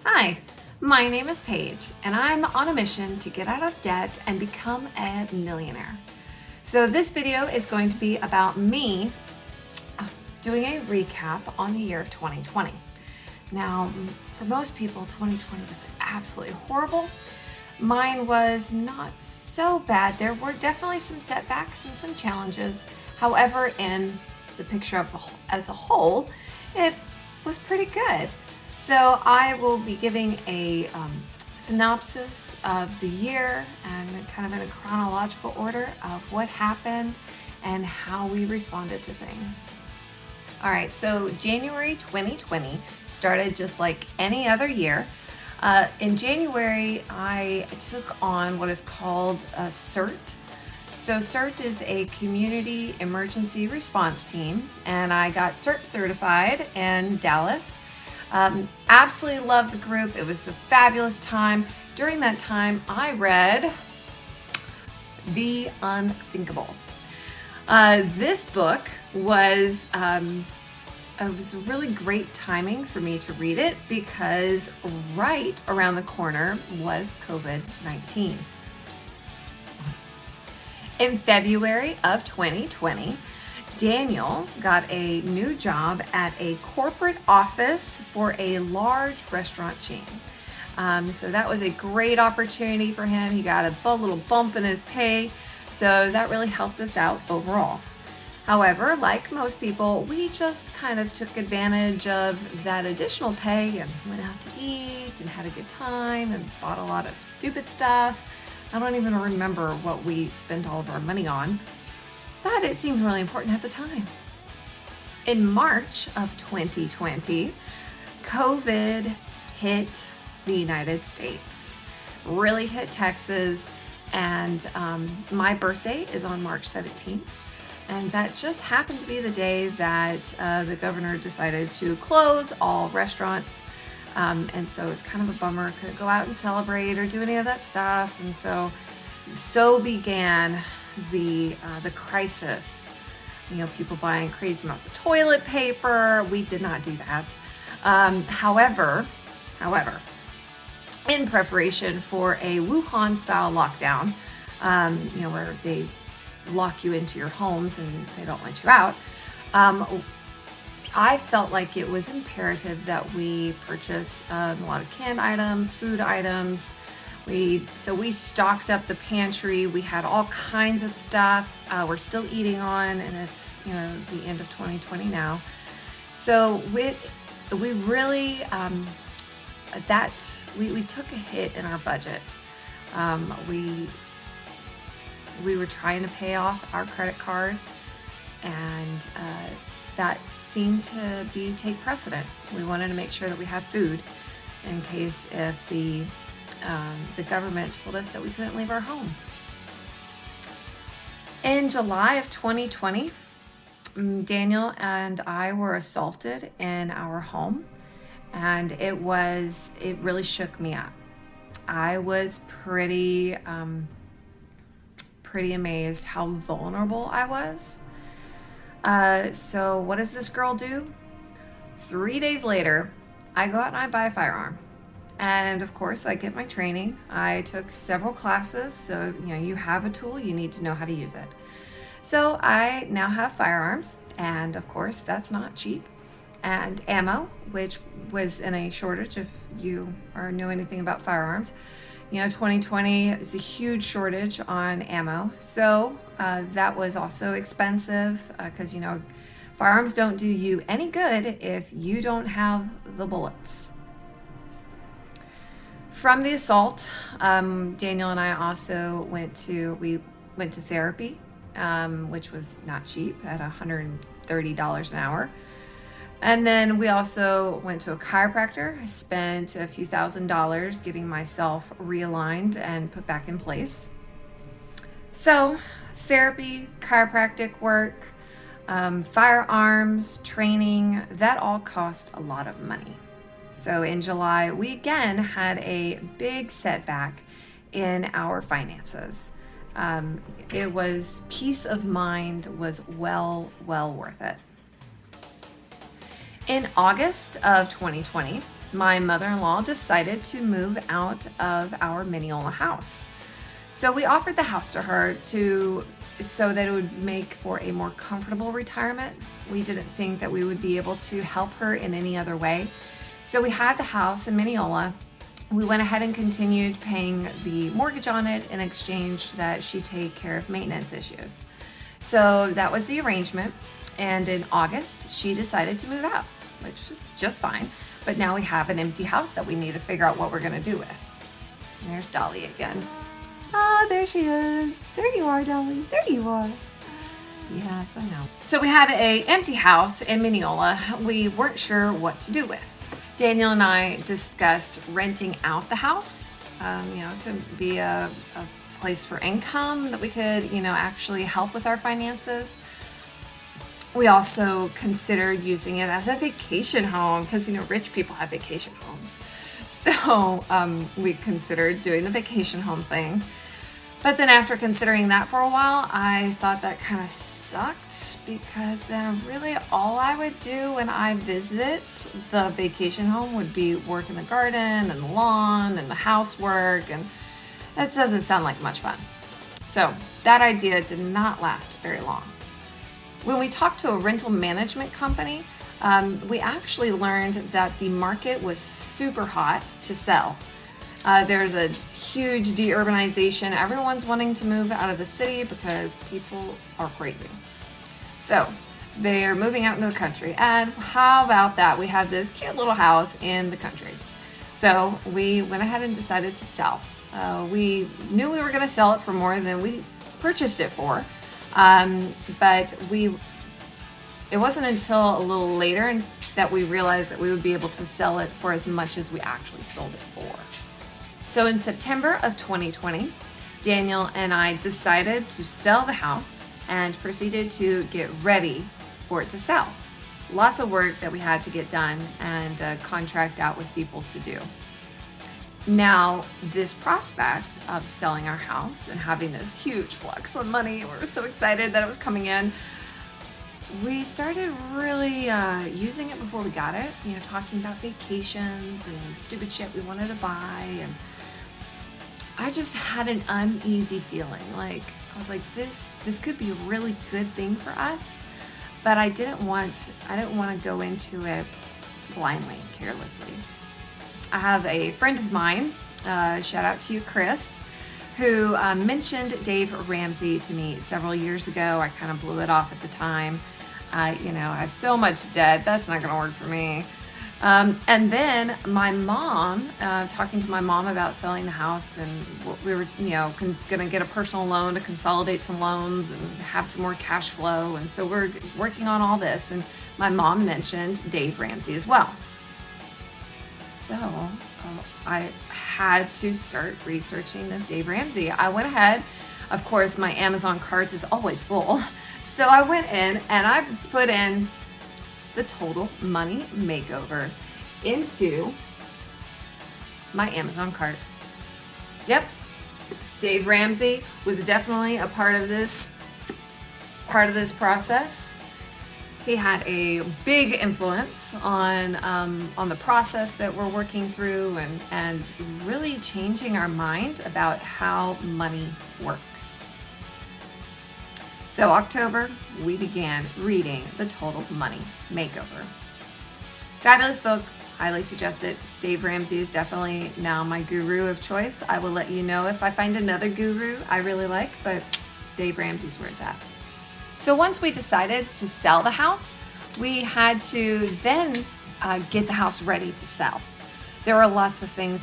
Hi, my name is Paige, and I'm on a mission to get out of debt and become a millionaire. So this video is going to be about me doing a recap on the year of 2020. Now, for most people, 2020 was absolutely horrible. Mine was not so bad. There were definitely some setbacks and some challenges. However, in the picture as a whole, it was pretty good. So I will be giving a synopsis of the year and kind of in a chronological order of what happened and how we responded to things. All right, so January 2020 started just like any other year. In January, I took on what is called a CERT. So CERT is a community emergency response team, and I got CERT certified in Dallas. Absolutely loved the group. It was a fabulous time. During that time, I read The Unthinkable. This book was it was really great timing for me to read it because right around the corner was COVID-19. In February of 2020, Daniel got a new job at a corporate office for a large restaurant chain. So that was a great opportunity for him. He got a little bump in his pay, so that really helped us out overall. However, like most people, we just kind of took advantage of that additional pay and went out to eat and had a good time and bought a lot of stupid stuff. I don't even remember what we spent all of our money on, but it seemed really important at the time. In March of 2020, COVID hit the United States, really hit Texas, and my birthday is on March 17th. And that just happened to be the day that the governor decided to close all restaurants. And so it's kind of a bummer. Couldn't go out and celebrate or do any of that stuff. And so began the crisis. You know, people buying crazy amounts of toilet paper. We did not do that. However, in preparation for a Wuhan-style lockdown, where they lock you into your homes and they don't let you out, I felt like it was imperative that we purchase a lot of canned items, food items. So we stocked up the pantry. We had all kinds of stuff we're still eating on, and it's the end of 2020 now. So we really we took a hit in our budget. We were trying to pay off our credit card, and that seemed to take precedent. We wanted to make sure that we had food in case if the government told us that we couldn't leave our home. In July of 2020, Daniel and I were assaulted in our home, and it really shook me up. I was pretty amazed how vulnerable I was. So what does this girl do? 3 days later, I go out and I buy a firearm. And of course, I get my training. I took several classes, so you have a tool, you need to know how to use it. So I now have firearms, and of course, that's not cheap. And ammo, which was in a shortage if you know anything about firearms. 2020 is a huge shortage on ammo. So that was also expensive because, firearms don't do you any good if you don't have the bullets. From the assault, Daniel and I also went to therapy, which was not cheap at $130 an hour. And then we also went to a chiropractor. I spent a few $1,000s getting myself realigned and put back in place. So therapy, chiropractic work, firearms, training, that all cost a lot of money. So in July, we again had a big setback in our finances. Peace of mind was well worth it. In August of 2020, my mother-in-law decided to move out of our Mineola house. So we offered the house to her so that it would make for a more comfortable retirement. We didn't think that we would be able to help her in any other way. So we had the house in Mineola. We went ahead and continued paying the mortgage on it in exchange that she take care of maintenance issues. So that was the arrangement. And in August, she decided to move out, which was just fine. But now we have an empty house that we need to figure out what we're gonna do with. There's Dolly again. Ah, there she is. There you are, Dolly. There you are. Yes, I know. So we had an empty house in Mineola we weren't sure what to do with. Daniel and I discussed renting out the house. It could be a place for income that we could, actually help with our finances. We also considered using it as a vacation home because, rich people have vacation homes. So we considered doing the vacation home thing. But then after considering that for a while, I thought that kind of sucked because then really all I would do when I visit the vacation home would be work in the garden and the lawn and the housework, and that doesn't sound like much fun. So that idea did not last very long. When we talked to a rental management company, we actually learned that the market was super hot to sell. There's a huge deurbanization. Everyone's wanting to move out of the city because people are crazy. So they're moving out into the country. And how about that? We have this cute little house in the country. So we went ahead and decided to sell. We knew we were going to sell it for more than we purchased it for. But it wasn't until a little later that we realized that we would be able to sell it for as much as we actually sold it for. So in September of 2020, Daniel and I decided to sell the house and proceeded to get ready for it to sell. Lots of work that we had to get done and contract out with people to do. Now, this prospect of selling our house and having this huge flux of money, we were so excited that it was coming in. We started really using it before we got it, talking about vacations and stupid shit we wanted to buy. And I just had an uneasy feeling. I was like, this could be a really good thing for us, but I didn't want to go into it blindly, carelessly. I have a friend of mine, shout out to you, Chris, who mentioned Dave Ramsey to me several years ago. I kind of blew it off at the time. I have so much debt. That's not going to work for me. And then my mom, talking to my mom about selling the house, and we were, going to get a personal loan to consolidate some loans and have some more cash flow. And so we're working on all this. And my mom mentioned Dave Ramsey as well. So I had to start researching this Dave Ramsey. I went ahead. Of course, my Amazon cart is always full. So I went in and I put in the Total Money Makeover into my Amazon cart. Yep, Dave Ramsey was definitely a part of this process. He had a big influence on the process that we're working through and really changing our mind about how money works. So October, we began reading The Total Money Makeover. Fabulous book, highly suggest it. Dave Ramsey is definitely now my guru of choice. I will let you know if I find another guru I really like, but Dave Ramsey's where it's at. So once we decided to sell the house, we had to then get the house ready to sell. There were lots of things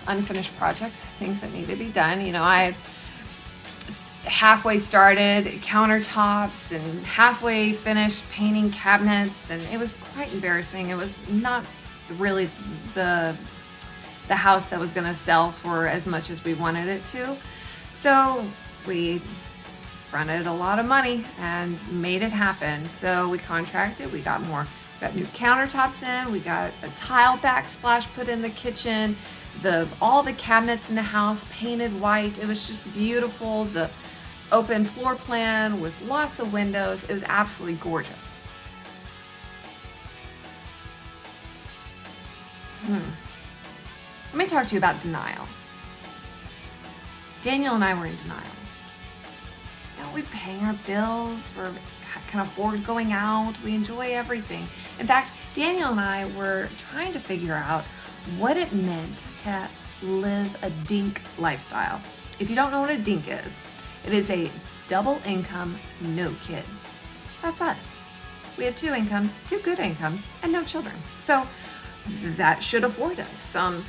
unfinished projects, things that needed to be done. I halfway started countertops and halfway finished painting cabinets, and it was quite embarrassing. It was not really the house that was going to sell for as much as we wanted it to. So we fronted a lot of money and made it happen. So we contracted, we got new countertops in, we got a tile backsplash put in the kitchen, all the cabinets in the house painted white. It was just beautiful. The open floor plan with lots of windows. It was absolutely gorgeous. Let me talk to you about denial. Daniel and I were in denial. We pay our bills, we can afford going out, we enjoy everything. In fact, Daniel and I were trying to figure out what it meant to live a dink lifestyle. If you don't know what a dink is, it is a double income, no kids. That's us. We have 2 incomes, 2 good incomes, and no children. So that should afford us some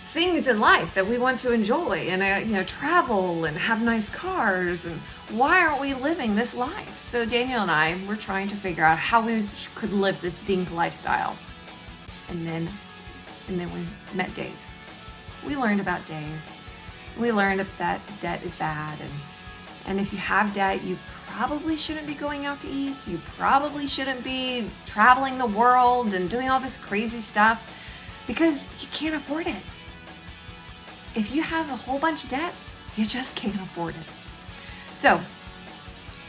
things in life that we want to enjoy and travel and have nice cars. And why aren't we living this life? So Daniel and I were trying to figure out how we could live this dink lifestyle. And then we met Dave. We learned about Dave. We learned that debt is bad, and if you have debt, you probably shouldn't be going out to eat. You probably shouldn't be traveling the world and doing all this crazy stuff because you can't afford it. If you have a whole bunch of debt, you just can't afford it. So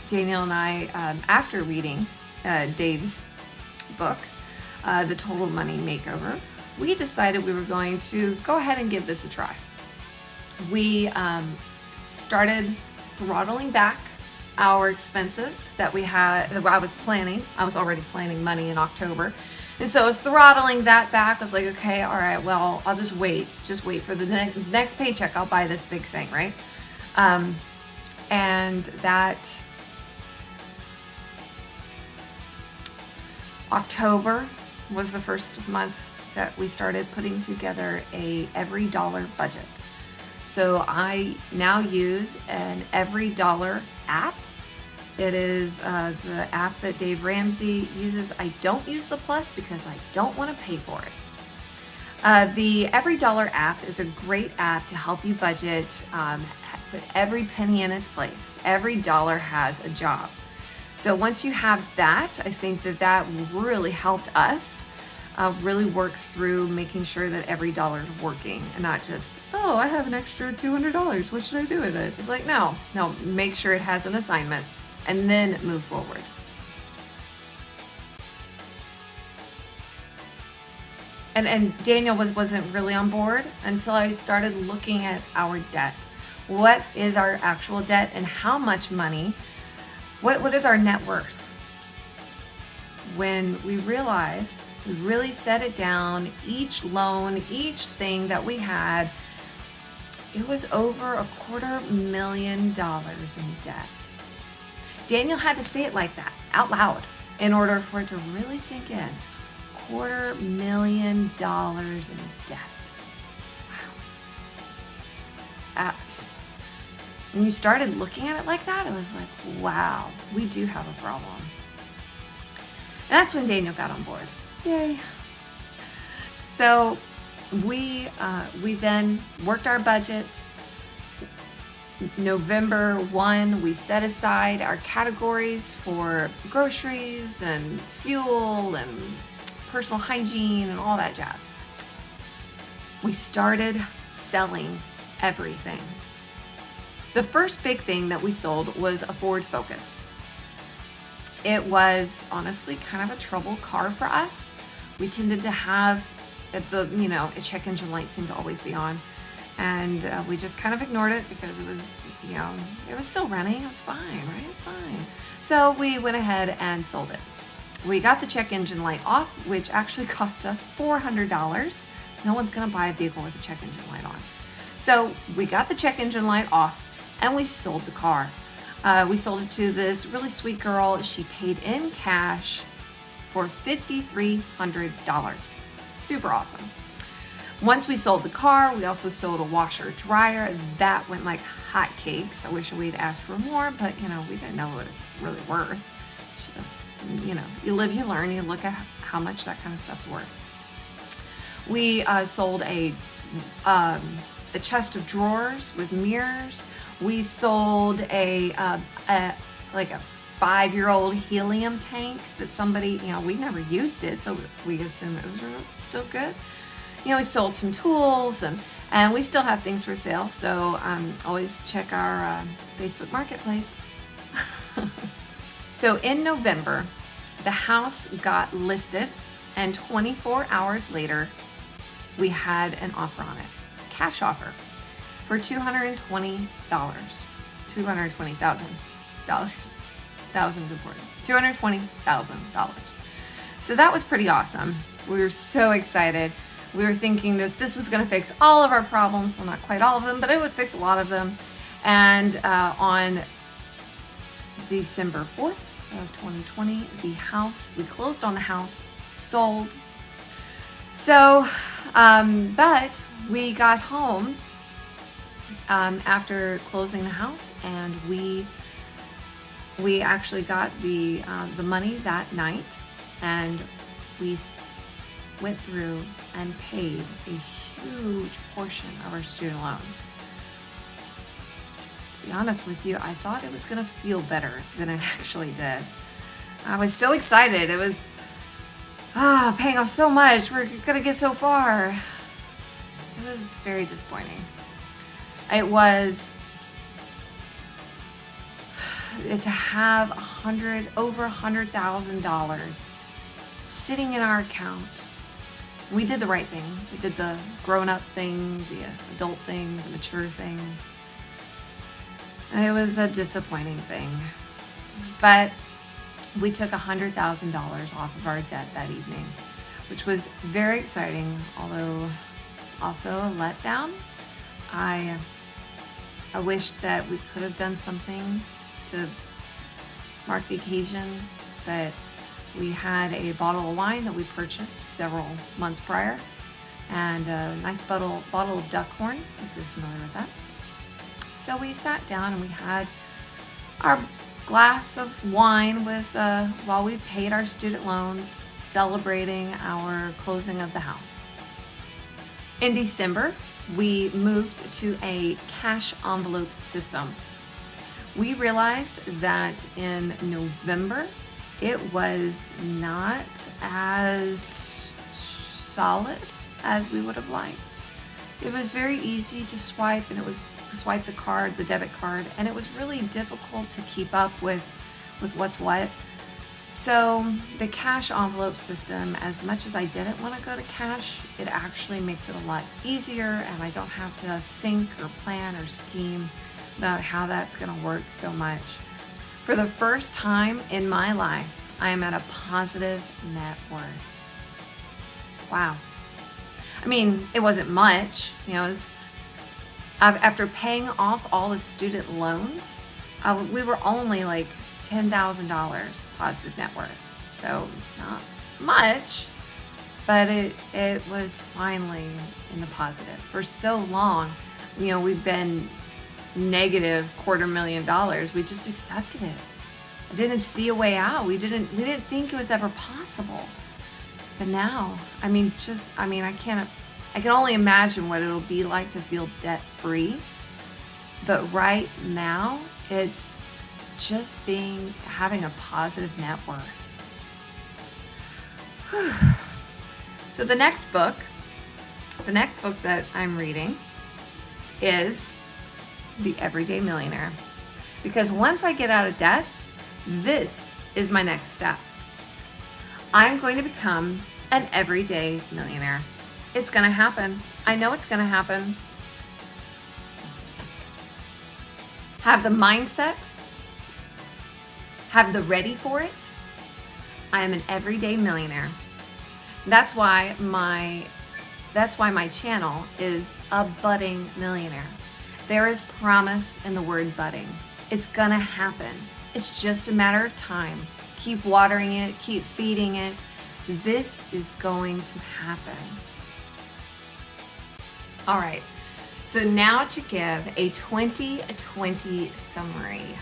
Daniel and I, after reading Dave's book, The Total Money Makeover, we decided we were going to go ahead and give this a try. We started throttling back our expenses that we had. I was already planning money in October, and so I was throttling that back. I was like, okay, all right, well, I'll just wait for the next paycheck. I'll buy this big thing, right? And that October was the first month that we started putting together a every dollar budget. So I now use an Every Dollar app. It is the app that Dave Ramsey uses. I don't use the Plus because I don't want to pay for it. The Every Dollar app is a great app to help you budget, put every penny in its place. Every dollar has a job. So once you have that, I think that really helped us really work through making sure that every dollar is working and not just, oh, I have an extra $200. What should I do with it? It's like, no, make sure it has an assignment and then move forward. And Daniel wasn't really on board until I started looking at our debt. What is our actual debt and how much money? What is our net worth? When we realized, we really set it down, each loan, each thing that we had, it was over $250,000 in debt. Daniel had to say it like that, out loud, in order for it to really sink in. $250,000 in debt. Wow. When you started looking at it like that, it was like, wow, we do have a problem. And that's when Daniel got on board. Yay. So we then worked our budget. November 1, we set aside our categories for groceries and fuel and personal hygiene and all that jazz. We started selling everything. The first big thing that we sold was a Ford Focus. It was honestly kind of a trouble car for us. We tended to have a check engine light seemed to always be on. And we just kind of ignored it because it was, it was still running. It was fine, right? It's fine. So we went ahead and sold it. We got the check engine light off, which actually cost us $400. No one's going to buy a vehicle with a check engine light on. So we got the check engine light off and we sold the car. We sold it to this really sweet girl. She paid in cash for $5,300. Super awesome. Once we sold the car, we also sold a washer dryer. That went like hotcakes. I wish we'd asked for more, but we didn't know what it was really worth. You live, you learn. You look at how much that kind of stuff's worth. We sold a chest of drawers with mirrors. We sold a 5-year-old helium tank that somebody, we never used it, so we assume it was still good. We sold some tools and we still have things for sale. So always check our Facebook Marketplace. So in November, the house got listed and 24 hours later, we had an offer on it, cash offer for $220. $220,000. Thousand's important. $220,000. So that was pretty awesome. We were so excited. We were thinking that this was going to fix all of our problems. Well, not quite all of them, but it would fix a lot of them. And on December 4th of 2020, we closed on the house, sold. So, but we got home after closing the house, and we actually got the money that night, and we went through and paid a huge portion of our student loans. To be honest with you, I thought it was going to feel better than it actually did. I was so excited. It was paying off so much. We're going to get so far. It was very disappointing. It was to have over $100,000 sitting in our account. We did the right thing. We did the grown-up thing, the adult thing, the mature thing. It was a disappointing thing. But we took $100,000 off of our debt that evening, which was very exciting, although also a letdown. I wish that we could have done something to mark the occasion, but we had a bottle of wine that we purchased several months prior, and a nice bottle of Duckhorn, if you're familiar with that. So we sat down and we had our glass of wine while we paid our student loans, celebrating our closing of the house. In December, we moved to a cash envelope system. We realized that in November, it was not as solid as we would have liked. It was very easy to swipe, and it was swipe the debit card, and it was really difficult to keep up with what's what. So the cash envelope system, as much as I didn't want to go to cash, it actually makes it a lot easier, and I don't have to think or plan or scheme about how that's going to work so much. For the first time in my life, I am at a positive net worth. Wow. I mean, it wasn't much, after paying off all the student loans, we were only like $10,000 positive net worth. So not much, but it was finally in the positive. For so long, we've been negative $250,000. We just accepted it. I didn't see a way out. We didn't think it was ever possible. But now, I can only imagine what it'll be like to feel debt-free. But right now, it's just having a positive net worth. So the next book that I'm reading is The Everyday Millionaire. Because once I get out of debt, this is my next step. I'm going to become an everyday millionaire. It's going to happen. I know it's going to happen. Have the mindset. Have the ready for it. I am an everyday millionaire. That's why my channel is A Budding Millionaire. There is promise in the word budding. It's gonna happen. It's just a matter of time. Keep watering it, keep feeding it. This is going to happen. All right, so now to give a 2020 summary.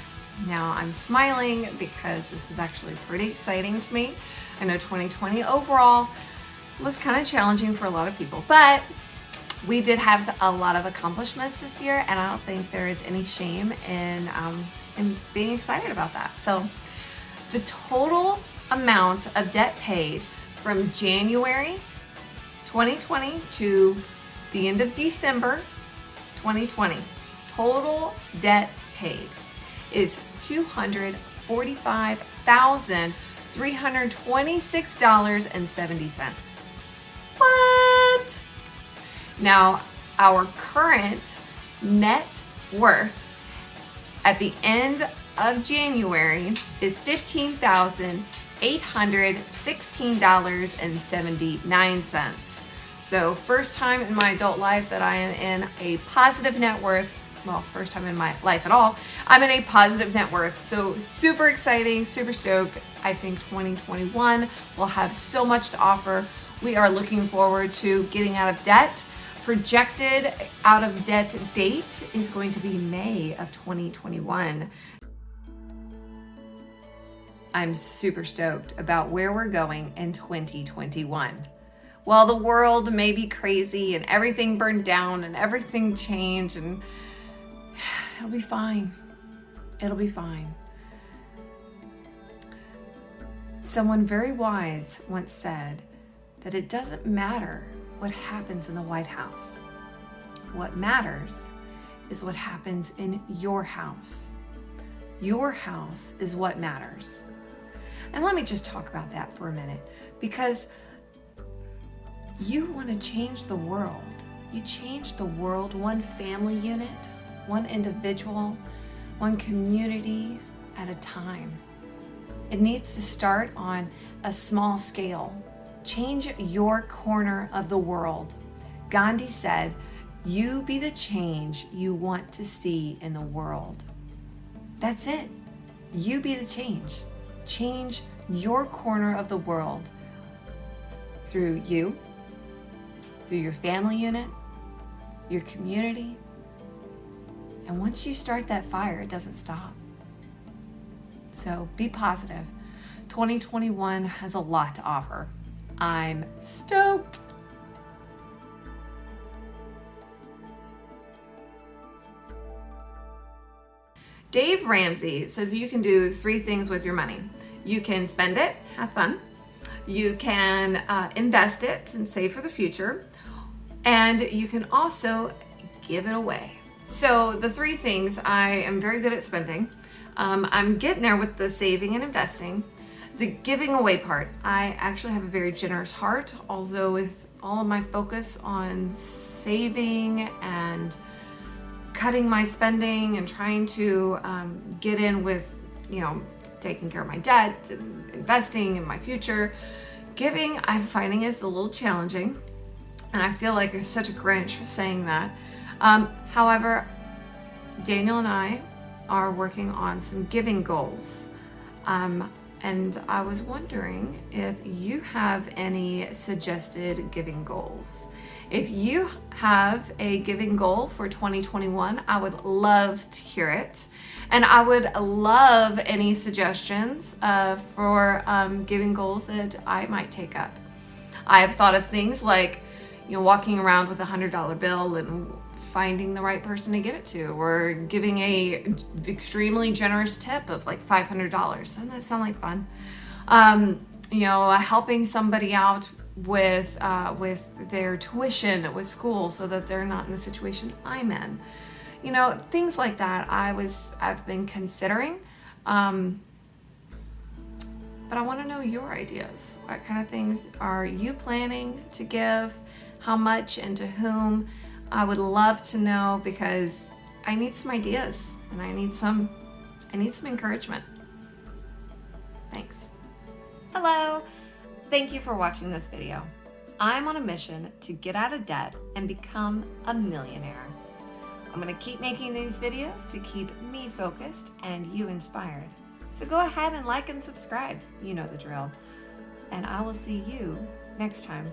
Now I'm smiling because this is actually pretty exciting to me. I know 2020 overall was kind of challenging for a lot of people, but we did have a lot of accomplishments this year, and I don't think there is any shame in being excited about that. So the total amount of debt paid from January 2020 to the end of December 2020, total debt paid is $245,326.70. What? Now, our current net worth at the end of January is $15,816.79. So first time in my adult life that I am in a positive net worth. Well, first time in my life at all, I'm in a positive net worth. So super exciting, super stoked. I think 2021 will have so much to offer. We are looking forward to getting out of debt. Projected out of debt date is going to be May of 2021. I'm super stoked about where we're going in 2021. While the world may be crazy and everything burned down and everything changed, and it'll be fine. It'll be fine. Someone very wise once said that it doesn't matter what happens in the White House. What matters is what happens in your house. Your house is what matters. And let me just talk about that for a minute, because you want to change the world. You change the world one family unit, one individual, one community at a time. It needs to start on a small scale. Change your corner of the world. Gandhi said, "You be the change you want to see in the world." That's it. You be the change. Change your corner of the world through you, through your family unit, your community. And once you start that fire, it doesn't stop. So be positive. 2021 has a lot to offer. I'm stoked. Dave Ramsey says you can do 3 things with your money. You can spend it, have fun. You can invest it and save for the future. And you can also give it away. So the 3 things, I am very good at spending. I'm getting there with the saving and investing. The giving away part, I actually have a very generous heart, although with all of my focus on saving and cutting my spending and trying to get in with, taking care of my debt and investing in my future, giving I'm finding is a little challenging. And I feel like I'm such a Grinch saying that. However, Daniel and I are working on some giving goals. And I was wondering if you have any suggested giving goals. If you have a giving goal for 2021, I would love to hear it. And I would love any suggestions for giving goals that I might take up. I have thought of things like, walking around with $100 bill and finding the right person to give it to, or giving a extremely generous tip of like $500. Doesn't that sound like fun? Helping somebody out with their tuition with school so that they're not in the situation I'm in. Things like that I've been considering. But I want to know your ideas. What kind of things are you planning to give? How much and to whom? I would love to know, because I need some ideas and I need some encouragement. Thanks. Hello. Thank you for watching this video. I'm on a mission to get out of debt and become a millionaire. I'm going to keep making these videos to keep me focused and you inspired. So go ahead and like and subscribe. You know the drill. And I will see you next time